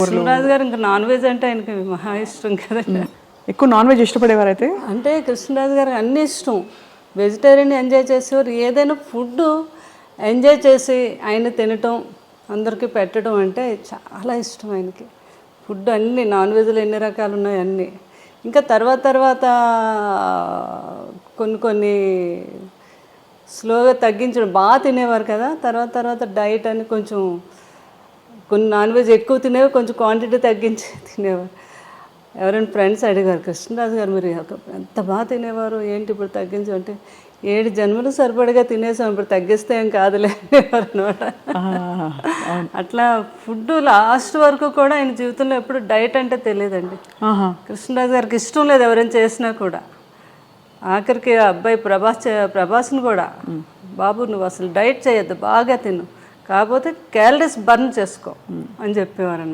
కృష్ణరాజు గారు ఇంకా non veg అంటే ఆయనకి మహా ఇష్టం కదండి. ఎక్కువ నాన్ వెజ్ ఇష్టపడేవారు అయితే? అంటే కృష్ణరాజు గారికి అన్నీ ఇష్టం. వెజిటేరియన్ ఎంజాయ్ చేసేవారు. ఏదైనా ఫుడ్ ఎంజాయ్ చేసి ఆయన తినటం, అందరికీ పెట్టడం అంటే చాలా ఇష్టం ఆయనకి. ఫుడ్ అన్నీ నాన్ వెజ్లో ఎన్ని రకాలు ఉన్నాయి అన్నీ. ఇంకా తర్వాత కొన్ని స్లోగా తగ్గించడం. బాగా తినేవారు కదా, తర్వాత డైట్ అని కొంచెం కొన్ని నాన్ వెజ్ ఎక్కువ తినేవి, కొంచెం క్వాంటిటీ తగ్గించి తినేవారు. ఎవరైనా ఫ్రెండ్స్ అడిగారు, కృష్ణరాజు గారు మీరు ఎంత బాగా తినేవారు, ఏంటి ఇప్పుడు తగ్గించు అంటే, 7 జన్మలు సరిపడగా తినేసాం, ఇప్పుడు తగ్గిస్తే ఏం కాదులే అనేవారు అనమాట. అట్లా ఫుడ్ లాస్ట్ వరకు కూడా ఆయన జీవితంలో ఎప్పుడు డైట్ అంటే తెలియదండి. కృష్ణరాజు గారికి ఇష్టం లేదు ఎవరైనా చేసినా కూడా. ఆఖరికి అబ్బాయి ప్రభాస్ని కూడా, బాబు నువ్వు అసలు డైట్ చేయొద్దు, బాగా తిను, కాకపోతే క్యాలరీస్ బర్న్ చేసుకో అని చెప్పేవారు.